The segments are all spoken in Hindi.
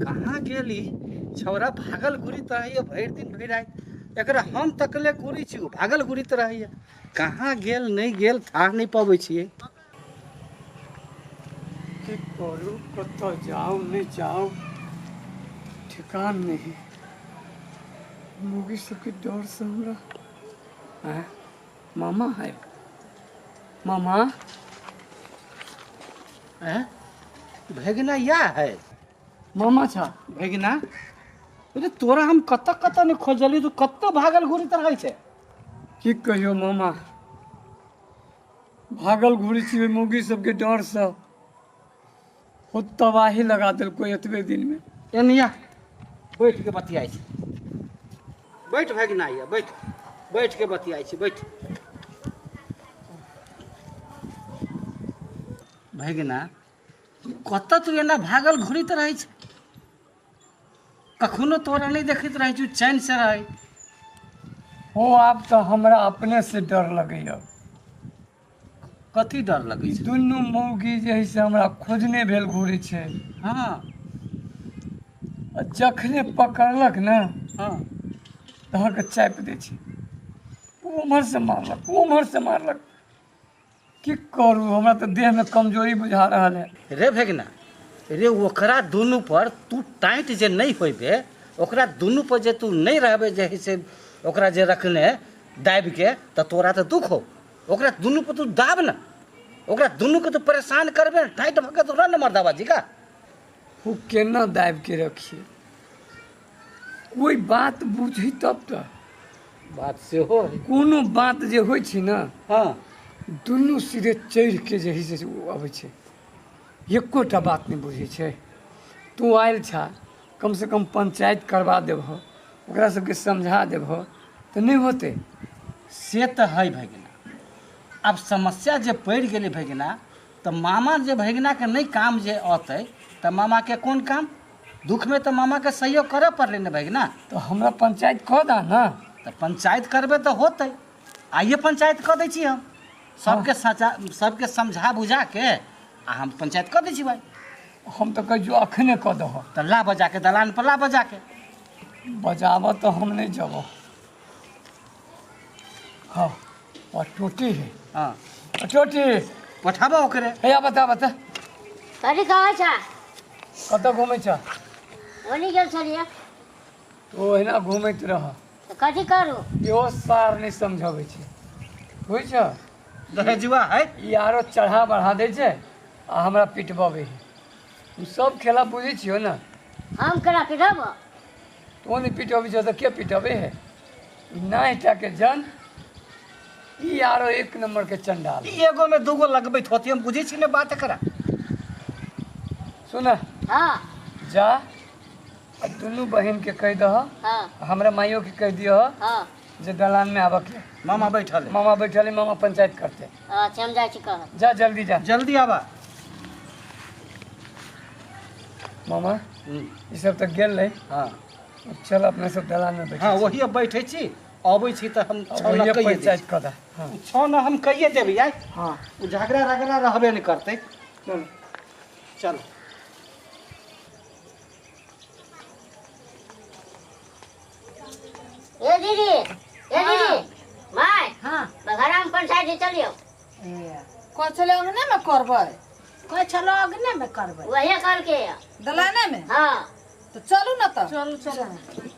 कहाँ गेली छौरा भागल घुरित रहैए भरि दिन भरि राति एकरा हम तकले घुरी छी भागल घुरित रहैए कहाँ गेल नहीं गेल था नहीं पाबै छियै कि करू कतऽ जाऊ नहीं जाऊ ठिकान नहीं मुगी सबके डर से हमरा हैं मामा है मामा हैं भगिना या है मामा छा भगिना अरे तोरा हम कतऽ कतऽ नहीं खोजली तू कतऽ भागल घुरित रहै छै कि कहियो मामा भागल घुरी छी मुगी सबके डर से हो तबाही लगा दिलको एतबे दिन में एनिया बैठ के बतियाई छी बैठ भगिना या बैठ बैठ के बतियाई छी बैठ भगिना कतऽ तू एना भागल घुरित रहै छै कखनो तोरा नहीं देखैत रहै छी चैन से रहै हो आब तो हमरा अपने से डर लगैया कथी डर लगै छै दुनू मौगी जे है से हमरा खोजने भेल घुरै छै हाँ आ जखने पकड़लक ने हाँ धऽ चापि दै छै उम्हर से मारलक उम्हर से मारलक की करू हमरा तो देह में कमजोरी बुझा रहल है रे भगिना रे ओकरा दुनू पर तू टाइट जे नहीं होइबे ओकरा दुनू पर जे तू नहीं रहबे जे है से ओकरा जे रखने दाबि के तो तोरा तो दुख हो ओकरा दुनू पर तू दाब न ओकरा दुनू के तू परेशान करबे टाइट भके तो न मर्दाबा जी का वो केना दाबि के रखिए कोई बात बुझी तब तो बात से हो कोनो बात जे होइ छै ने हाँ दुनू सिरे चढ़ि के जे है से अबै छै एकोटा बात नहीं बुझै छै तू आयल छा कम से कम पंचायत करवा देबहो ओकरा सबके समझा देबहो तो नहीं होते से तो है भगिना अब समस्या जे पड़ गेलै भगिना तो मामा जे भगिना के नहीं काम जे अतै तो मामा के कौन काम दुख में तो मामा के सहयोग करे पड़लै ने भगिना तो हमरा पंचायत कह दा ना तो पंचायत करबे तो होते आइए पंचायत कऽ दै छी हम सबके समझा बुझा के आ हम पंचायत कऽ दै छी भाई हम तो कहियो अखने कह दहो तो ला बजा के दलान पर ला बजा के बजाबऽ तो हम नहीं जबो हाँ और टोटी है हाँ टोटी पठाबा ओकरे हैया बता बता कथी कहै छ कतऽ घूमै छ ओनी गेल छलियै तो एना घूमैत रह तऽ कथी करू इहो सार नहीं समझबै छै होइ छ दहेजुआ है ई आरो चढ़ा बढ़ा दै छै आ हमरा पिटबबै है तू सब खेला बुझै छियो ना हम केना पिटब तो नहीं पिटबै छ तऽ के पिटबै है ई नाहिटा के जन ई आरो एक नंबर के चंडाल ई एगो में दूगो लगबैत होती हम बुझै छी ने बात एकरा सुना हाँ जा आ दुनू बहन के कह दह हाँ हमरा माइयो के कह दियो हाँ जे दलान में आबक ले मामा बैठल है मामा बैठल है मामा पंचायत करते अच्छा हम जाइ छी कहब जा जल्दी जा जल्दी आबा मामा ई सब तो गेल रहे हाँ चल अपने सब दलान में बैठ हाँ वही अब बैठे छी अबै छी तो हम छौ न कहिए पंचायत कर दा हाँ छौ न हम कहिए देबै आइ हाँ उ झगड़ा रगड़ा रहबे नहीं करते चल चल ए दीदी माय हाँ बघारा में पंचायत चलियो कोई चले अंगने में करबै कोई चलो अंगने में करबै वही कल के दलाने में हाँ तो चलू ना तो चलू चलू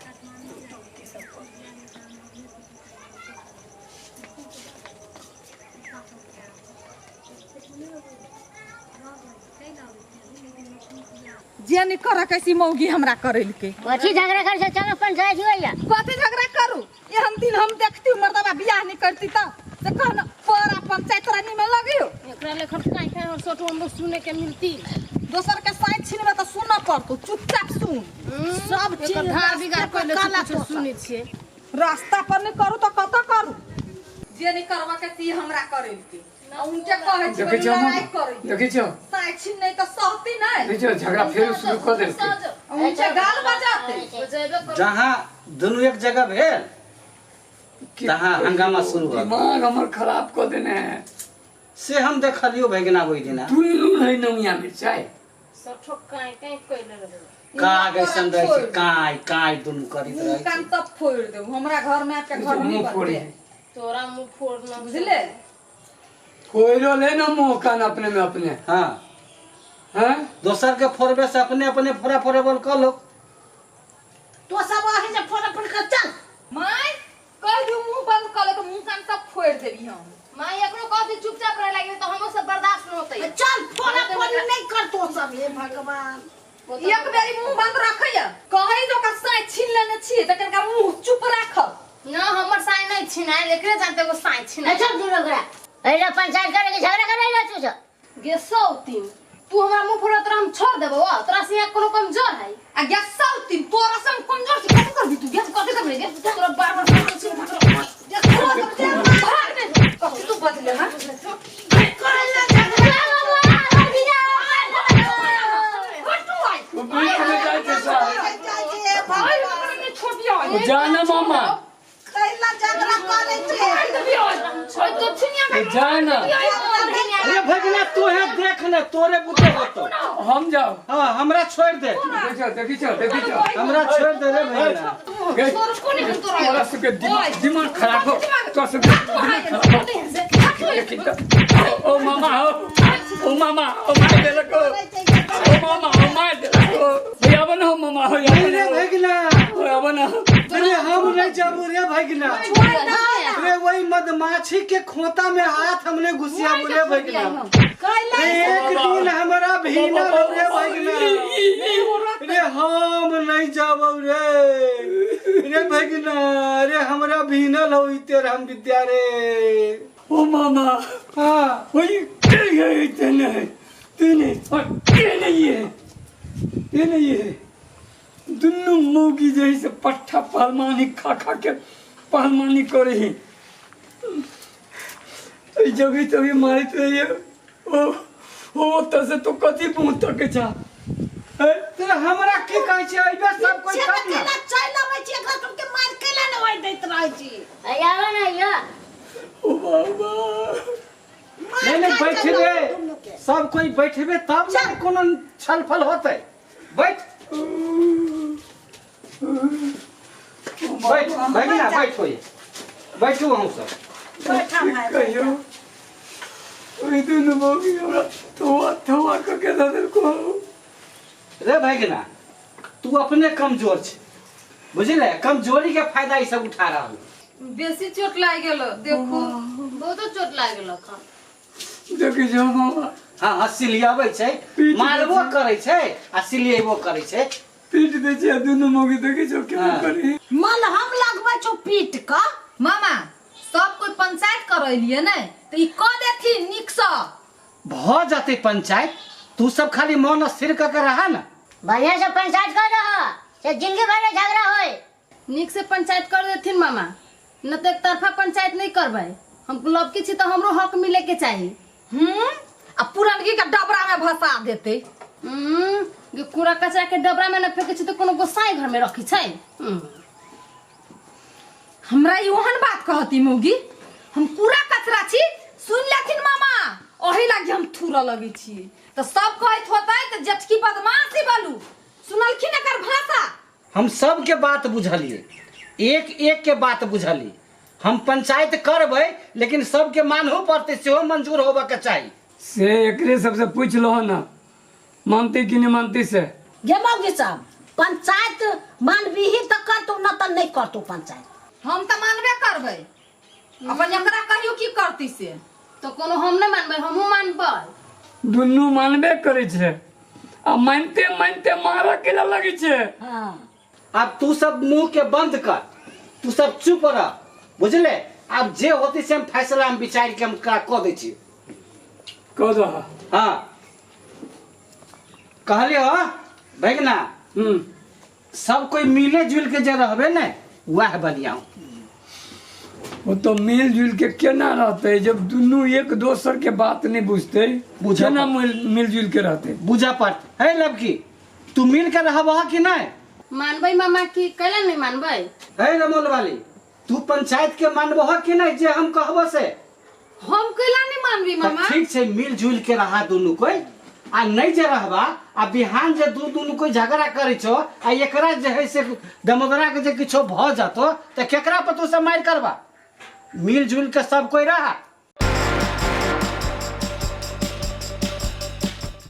जे नहीं कर कैसी मौगी हमरा करैल के कथी झगड़ा कर चलो पंचायत होइया कथी झगड़ा करू एहन दिन हम देखती मर्दबा बियाह नहीं करती तो से कहन पूरा पंचायत रानी में लगियो एकरा लेखन काहे काहे सोटो हम सुने के मिलती दोसर के साइड छीनबे तो सुन पड़तो चुपचाप सुन सब चीज धार बिगाड़ कोइले कुछ सुनै छियै रास्ता पर नहीं करू तो कत करू जे नहीं करवा के ती हमरा करेल के ना उनके कहे छी देखै छौ लड़ाई करै देखै छौ साइड छीन नहीं तो सहती नहीं देखै छौ झगड़ा फिर शुरू कर देलकै उनके गाल बजाते बजेबे कर जहाँ दोनों एक जगह भेल तहाँ हंगामा शुरू हो दिमाग हमर खराब कर देने है से हम देखलियो भगिना ओहि दिना दुनू है नमिया मिर्चाई सब ठोक काहे काहे कोइले रहे काग ऐसन रहे छै काय काय दुनु करित मुंह रहे कान छै तब फोड़ दे हमरा घर में आके घर नहीं मुंह फोड़ी बनते तोरा मुंह फोड़ना बुझले कोयलो ले ना मुंह कान अपने में अपने हां हैं दोसर के फोड़बे से अपने अपने फोड़ा फोड़ेबल कर लो तो सब आही से फोन फोन कर चल माय कह दू मुंह बंद कर ले तो मुंह कान सब फोड़ देबी हम माँ एकरो कहती चुपचाप रह लगे तो हमो सब बर्दाश्त न होतै चल फोन फोन नहीं कर तो सब हे भगवान एक बेरी मुंह बंद रखैया कहि जो का साई छीन लेने छी त कनका मुंह चुप राख ना हमर साई नहीं छिनाइल एकरे जानते को साई छिनाइल अच्छा दूर रखरा एला पंचायत करे के झगड़ा करे ना तू सब गे सौती तू हमरा मुंह फोड़ा तोरा हम छोड़ देबो तोरा से कोनो कमजोर है आ गया साउती तोरा से हम कमजोर छी कैसे कर दी तू गैस कथि कर रे तोरा बार बार कथि तू बदले हां जाना मामा जाना अरे भगना तू है देख ले तोरे बुते होतो हम जाओ हां हमरा छोड़ दे देखी चो हमरा छोड़ दे रे भगना तोरा सबके दिमाग खराब हो तो सब ओ मामा ओ मामा oh my they लको O mama oh my दे लको भैया बनो मामा हो या रे भगना बनो अरे हम नहीं जाबू रे भगना रे वही मधमाछी के खोता में हाथ हमने घुसिया बोले भगना एक दिन हमारा भीना रे भगना रे हम नहीं जाबू रे भगना रे हमरा भीनल हो तेरे हम विद्या रे ओ मामा हां वही के गए तेने और के नहीं है दुन्नु मौगी जैसे पट्ठा पहलवानी खा के पहलवानी करे ही जभी तभी मारित रहिए ओ तसे तो कथी पहुंच के जा तेरा हमरा के कहै छै अइबे सब कोई सब ना चल आबै छी एकरा तुमके मार केला न होय दैत रहै छी आवा ना या ओ बाबा नहीं बैठबे सब कोई बैठबे तब ना कोनो छलफल होतै बैठ भगना बैठ होई बैठू हम सब बैठा भाई कहियो ओई दुनु मौगी हमरा थवा के दे को रे भगना तू अपने कमजोर छ बुझले कमजोरी के फायदा ई सब उठा रहल बेसी चोट लाग गेल देखो बहुत चोट लाग गेल खा देखि जो मामा हां सिलियाबै छै मारबो करै छै आ सिलियेबो करै छै पीट दे छै दुनु मौगी देखि जो के करी मन हम लगबै छौ पीट क मामा सब कोई पंचायत करैलिए नै त ई क देथि निक स भ जाते पंचायत तू सब खाली मन स्थिर क के रहा ना बढ़िया से पंचायत कर रहा से जिंदगी भर में झगड़ा होए निक से पंचायत कर देथिन मामा न तो एक तरफा पंचायत नहीं करबै हम लबकी छी तो हमरो हक मिले के चाहिए आ पुरनगी के डबरा में भसा देते ये कूड़ा कचरा के डबरा में न फेंके छी तो कोनो गोसाई घर में रखी छै हमरा योहन बात कहती मौगी हम कूड़ा कचरा छी सुन लेथिन मामा ओही लागी हम थूरा लगी छी तो सब कहत होतै त जटकी बदमाशी बालू सुनलखिन एकर भाषा हम सब के बात बुझलिए एक के बात बुझली हम पंचायत करबै लेकिन सबके मानहो पड़ते सेहो मंजूर होबे के चाहिए से एकरे सबसे पूछ लो ना मानती कि नहीं मानती से गे मौगी साहब पंचायत मानबीही त कर तू न त नहीं कर तू पंचायत हम त मानबे करबै अपन एकरा कहियो की करती से तो कोनो हम नहीं मानबै हमहू मानबै दुनू मानबे करे छे आ मानते मानते मारा केला लगे छे हां अब तू सब मुंह के बंद कर तू सब चुप रह बुझले अब जे होती से हम फैसला हम विचार के हम क दै छी कह दो हां कहले हो भगना सब कोई मिले जुल के जे रहबे ने वह बढ़िया वो तो मिलजुल के केना रहते जब दुनू एक दोसर के बात नहीं बुझते केना मिलजुल के रहते बुझा पड़ है लबकी तू मिल के रहबा कि नहीं मानबै मामा की कैला नहीं मानबै है रमोल वाली तू पंचायत के मानबह कि नहीं जे हम कहबो से हम कैला नहीं मानबी मामा ठीक छै मिलजुल के रहा दुनू कोई आ नहीं जे रहबा आ बिहान जे दुनू कोई झगड़ा करे छो आ एकरा जे है से दमोदरा के जे किछो भ जातो त केकरा पर तू से मार करबा मिलजुल के सब कोई रहा